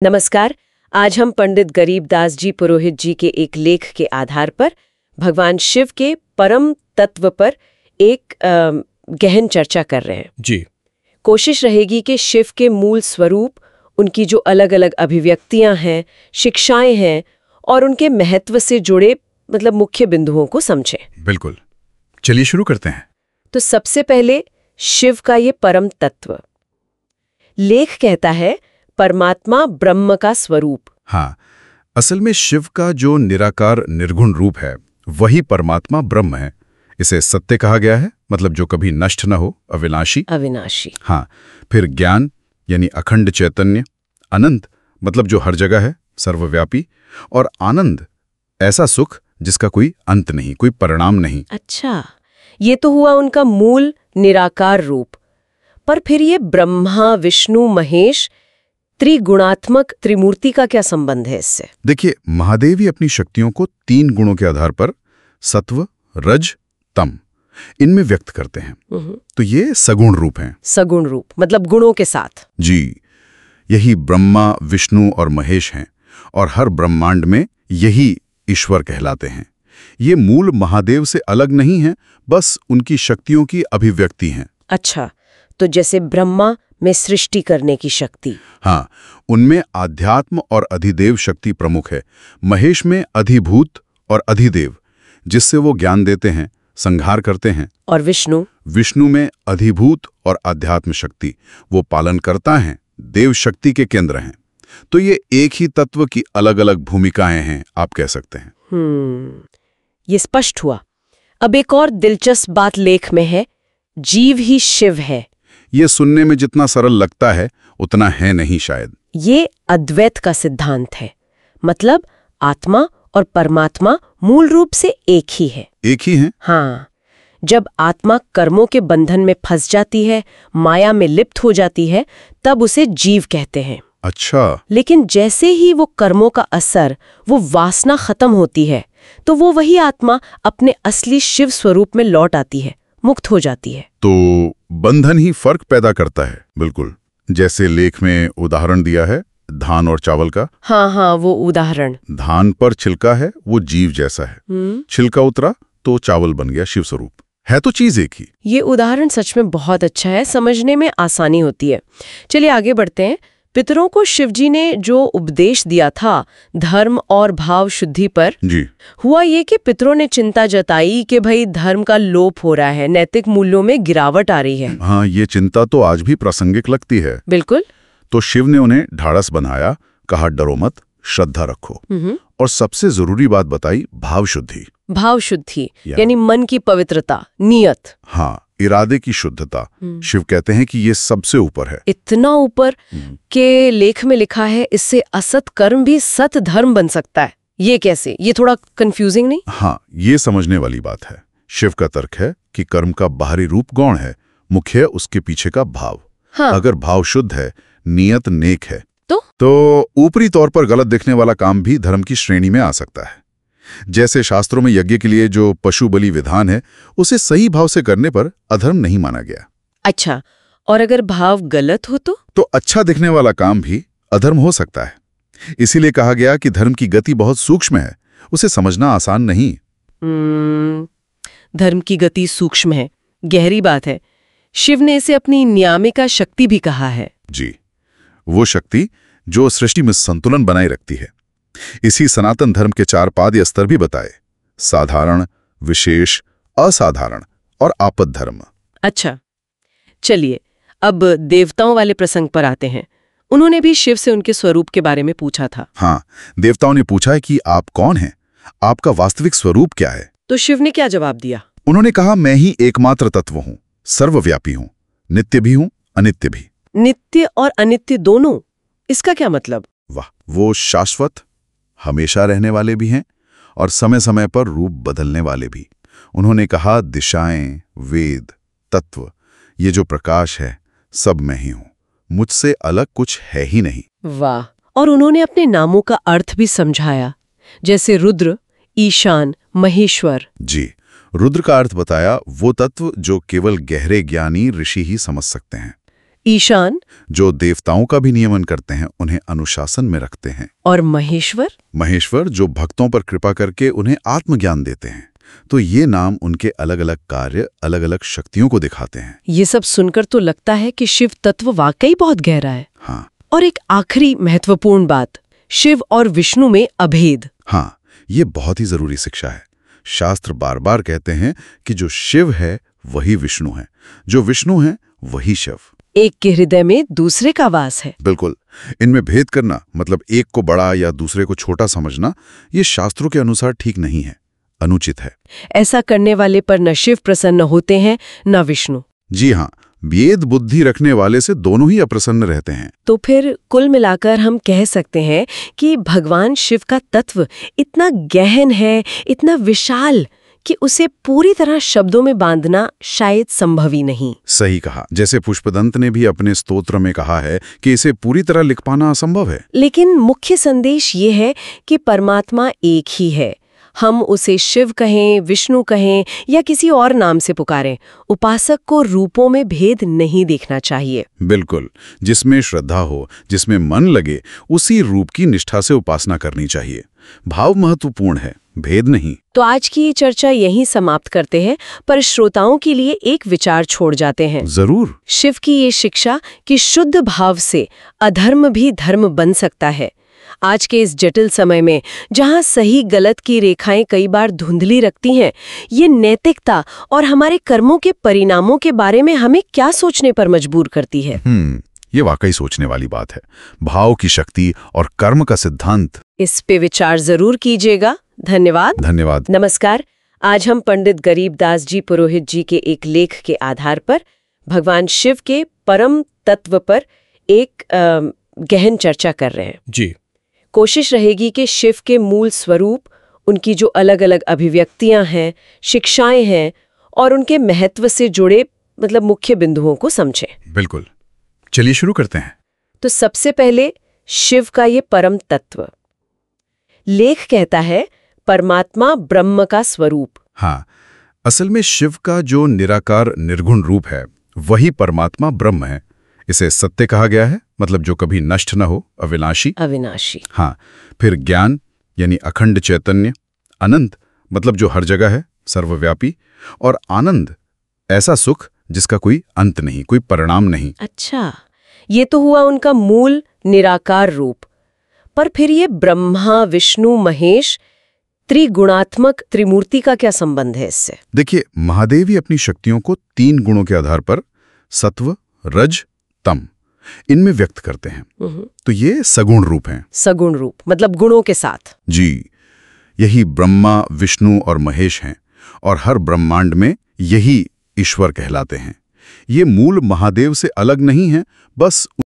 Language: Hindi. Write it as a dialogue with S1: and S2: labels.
S1: नमस्कार। आज हम पंडित गरीबदास जी पुरोहित जी के एक लेख के आधार पर भगवान शिव के परम तत्व पर एक गहन चर्चा कर रहे हैं।
S2: जी।
S1: कोशिश रहेगी कि शिव के मूल स्वरूप, उनकी जो अलग अलग अभिव्यक्तियां हैं, शिक्षाएं हैं और उनके महत्व से जुड़े मुख्य बिंदुओं को समझें।
S2: बिल्कुल, चलिए शुरू करते हैं।
S1: तो सबसे पहले शिव का ये परम तत्व। लेख कहता है परमात्मा ब्रह्म का स्वरूप।
S2: हाँ, असल में शिव का जो निराकार निर्गुण रूप है वही परमात्मा ब्रह्म है। इसे सत्य कहा गया है, मतलब जो कभी नष्ट न हो, अविनाशी।
S1: अविनाशी।
S2: हाँ, फिर ज्ञान यानी अखंड चैतन्य, अनंत मतलब जो हर जगह है, सर्वव्यापी, और आनंद ऐसा सुख जिसका कोई अंत नहीं, कोई परिणाम नहीं।
S1: अच्छा, ये तो हुआ उनका मूल निराकार रूप। पर फिर ये ब्रह्मा विष्णु महेश त्रिगुणात्मक त्रिमूर्ति का क्या संबंध है इससे?
S2: देखिए, महादेव ही अपनी शक्तियों को 3 गुणों के आधार पर सत्व, रज, तम इनमें व्यक्त करते हैं। तो ये सगुण रूप हैं।
S1: सगुण रूप मतलब गुणों के साथ।
S2: जी, यही ब्रह्मा विष्णु और महेश हैं, और हर ब्रह्मांड में यही ईश्वर कहलाते हैं। ये मूल महादेव से अलग नहीं हैं, बस उनकी शक्तियों की अभिव्यक्ति हैं।
S1: अच्छा, तो जैसे ब्रह्मा में सृष्टि करने की शक्ति।
S2: हाँ, उनमें आध्यात्म और अधिदेव शक्ति प्रमुख है। महेश में अधिभूत और अधिदेव, जिससे वो ज्ञान देते हैं, संहार करते हैं।
S1: और विष्णु
S2: में अधिभूत और आध्यात्म शक्ति, वो पालन करता है, देव शक्ति के केंद्र हैं। तो ये एक ही तत्व की अलग अलग भूमिकाएं हैं, आप कह सकते हैं।
S1: ये स्पष्ट हुआ। अब एक और दिलचस्प बात लेख में है, जीव ही शिव है।
S2: ये सुनने में जितना सरल लगता है उतना है नहीं शायद।
S1: ये अद्वैत का सिद्धांत है, मतलब आत्मा और परमात्मा मूल रूप से एक ही है।
S2: एक ही है?
S1: हाँ, जब आत्मा कर्मों के बंधन में फंस जाती है, माया में लिप्त हो जाती है, तब उसे जीव कहते हैं।
S2: अच्छा।
S1: लेकिन जैसे ही वो कर्मों का असर, वो वासना खत्म होती है, तो वो वही आत्मा अपने असली शिव स्वरूप में लौट आती है, मुक्त हो जाती है।
S2: तो बंधन ही फर्क पैदा करता है। बिल्कुल, जैसे लेख में उदाहरण दिया है धान और चावल का।
S1: हाँ, वो उदाहरण।
S2: धान पर छिलका है, वो जीव जैसा है। छिलका उतरा तो चावल बन गया शिव स्वरूप। है तो चीज एक ही। ये
S1: उदाहरण सच में बहुत अच्छा है, समझने में आसानी होती है। चलिए आगे बढ़ते हैं। पितरों को शिवजी ने जो उपदेश दिया था धर्म और भाव शुद्धि पर,
S2: जी,
S1: हुआ ये कि पितरों ने चिंता जताई कि भाई धर्म का लोप हो रहा है, नैतिक मूल्यों में गिरावट आ रही है।
S2: हाँ, ये चिंता तो आज भी प्रासंगिक लगती है।
S1: बिल्कुल।
S2: तो शिव ने उन्हें ढाढ़स बनाया, कहा डरो मत, श्रद्धा रखो, और सबसे जरूरी बात बताई, भाव शुद्धि। भाव शुद्धि
S1: यानी मन की पवित्रता, नियत।
S2: हाँ, इरादे की शुद्धता। शिव कहते हैं कि ये सबसे ऊपर है।
S1: इतना ऊपर के लेख में लिखा है इससे असत कर्म भी सत धर्म बन सकता है। ये कैसे? ये थोड़ा कंफ्यूजिंग नहीं?
S2: हाँ, ये समझने वाली बात है। शिव का तर्क है कि कर्म का बाहरी रूप गौण है, मुख्य उसके पीछे का भाव।
S1: हाँ।
S2: अगर भाव शुद्ध है, नियत नेक है,
S1: तो
S2: ऊपरी तौर पर गलत दिखने वाला काम भी धर्म की श्रेणी में आ सकता है। जैसे शास्त्रों में यज्ञ के लिए जो पशु बलि विधान है, उसे सही भाव से करने पर अधर्म नहीं माना गया।
S1: अच्छा, और अगर भाव गलत हो तो
S2: अच्छा दिखने वाला काम भी अधर्म हो सकता है। इसीलिए कहा गया कि धर्म की गति बहुत सूक्ष्म है, उसे समझना आसान नहीं।
S1: धर्म की गति सूक्ष्म है, गहरी बात है। शिव ने इसे अपनी न्यामिका शक्ति भी कहा है।
S2: जी, वो शक्ति जो सृष्टि में संतुलन बनाए रखती है। इसी सनातन धर्म के 4 पाद स्तर भी बताए, साधारण, विशेष, असाधारण और आपद धर्म।
S1: अच्छा, चलिए अब देवताओं वाले प्रसंग पर आते हैं। उन्होंने भी शिव से उनके स्वरूप के बारे में पूछा था।
S2: हाँ, देवताओं ने पूछा है कि आप कौन हैं, आपका वास्तविक स्वरूप क्या है?
S1: तो शिव ने क्या जवाब दिया?
S2: उन्होंने कहा, मैं ही एकमात्र तत्व हूं, सर्वव्यापी हूं, नित्य भी हूं, अनित्य भी।
S1: नित्य और अनित्य दोनों? इसका क्या मतलब?
S2: वाह, वो शाश्वत, हमेशा रहने वाले भी हैं और समय समय पर रूप बदलने वाले भी। उन्होंने कहा, दिशाएं, वेद, तत्व, ये जो प्रकाश है, सब मैं ही हूं, मुझसे अलग कुछ है ही नहीं।
S1: वाह। और उन्होंने अपने नामों का अर्थ भी समझाया, जैसे रुद्र, ईशान, महेश्वर।
S2: जी, रुद्र का अर्थ बताया, वो तत्व जो केवल गहरे ज्ञानी ऋषि ही समझ सकते हैं।
S1: ईशान,
S2: जो देवताओं का भी नियमन करते हैं, उन्हें अनुशासन में रखते हैं।
S1: और महेश्वर,
S2: महेश्वर, जो भक्तों पर कृपा करके उन्हें आत्मज्ञान देते हैं। तो ये नाम उनके अलग अलग कार्य, अलग अलग शक्तियों को दिखाते हैं।
S1: ये सब सुनकर तो लगता है कि शिव तत्व वाकई बहुत गहरा है।
S2: हाँ।
S1: और एक आखिरी महत्वपूर्ण बात, शिव और विष्णु में अभेद।
S2: हाँ, ये बहुत ही जरूरी शिक्षा है। शास्त्र बार बार कहते हैं कि जो शिव है वही विष्णु है, जो विष्णु है वही शिव।
S1: एक के हृदय में दूसरे का वास है।
S2: बिल्कुल। इनमें भेद करना, मतलब एक को बड़ा या दूसरे को छोटा समझना, ये शास्त्रों के अनुसार ठीक नहीं है, अनुचित है।
S1: ऐसा करने वाले पर न शिव प्रसन्न होते हैं न विष्णु।
S2: जी हाँ, वेद बुद्धि रखने वाले से दोनों ही अप्रसन्न रहते हैं।
S1: तो फिर कुल मिलाकर हम कह सकते हैं कि भगवान शिव का तत्व इतना गहन है, इतना विशाल, कि उसे पूरी तरह शब्दों में बांधना शायद संभव ही नहीं।
S2: सही कहा। जैसे पुष्पदंत ने भी अपने स्तोत्र में कहा है कि इसे पूरी तरह लिख पाना असंभव है।
S1: लेकिन मुख्य संदेश ये है कि परमात्मा एक ही है। हम उसे शिव कहें, विष्णु कहें या किसी और नाम से पुकारें, उपासक को रूपों में भेद नहीं देखना चाहिए।
S2: बिल्कुल। जिसमें श्रद्धा हो, जिसमें मन लगे, उसी रूप की निष्ठा से उपासना करनी चाहिए। भाव महत्वपूर्ण है, भेद नहीं।
S1: तो आज की ये चर्चा यहीं समाप्त करते हैं, पर श्रोताओं के लिए एक विचार छोड़ जाते हैं।
S2: जरूर।
S1: शिव की ये शिक्षा कि शुद्ध भाव से अधर्म भी धर्म बन सकता है। आज के इस जटिल समय में जहां सही गलत की रेखाएं कई बार धुंधली रखती हैं, ये नैतिकता और हमारे कर्मों के परिणामों के बारे में हमें क्या सोचने पर मजबूर करती है।
S2: ये वाकई सोचने वाली बात है। भाव की शक्ति और कर्म का सिद्धांत।
S1: इस पे विचार जरूर कीजिएगा। धन्यवाद।
S2: धन्यवाद।
S1: नमस्कार। आज हम पंडित गरीबदास जी पुरोहित जी के एक लेख के आधार पर भगवान शिव के परम तत्व पर एक गहन चर्चा कर रहे हैं।
S3: जी।
S1: कोशिश रहेगी कि शिव के मूल स्वरूप, उनकी जो अलग अलग अभिव्यक्तियां हैं, शिक्षाएं हैं और उनके महत्व से जुड़े मुख्य बिंदुओं को समझें।
S2: बिल्कुल। चलिए शुरू करते हैं।
S1: तो सबसे पहले शिव का ये परम तत्व। लेख कहता है परमात्मा ब्रह्म का स्वरूप।
S2: हाँ, असल में शिव का जो निराकार निर्गुण रूप है वही परमात्मा ब्रह्म है। इसे सत्य कहा गया है, मतलब जो कभी नष्ट न हो, अविनाशी।
S1: अविनाशी।
S2: हाँ। फिर ज्ञान यानी अखंड चैतन्य। अनंत मतलब जो हर जगह है, सर्वव्यापी। और आनंद ऐसा सुख जिसका कोई अंत नहीं, कोई परिणाम नहीं।
S1: अच्छा, ये तो हुआ उनका मूल निराकार रूप। पर फिर ये ब्रह्मा विष्णु महेश त्रिगुणात्मक त्रिमूर्ति का क्या संबंध है इससे?
S2: देखिए, महादेव ही अपनी शक्तियों को 3 गुणों के आधार पर सत्व, रज, तम इनमें व्यक्त करते हैं। तो ये सगुण रूप हैं।
S1: सगुण रूप मतलब गुणों के साथ।
S2: जी, यही ब्रह्मा विष्णु और महेश हैं, और हर ब्रह्मांड में यही ईश्वर कहलाते हैं। ये मूल महादेव से अलग नहीं है, बस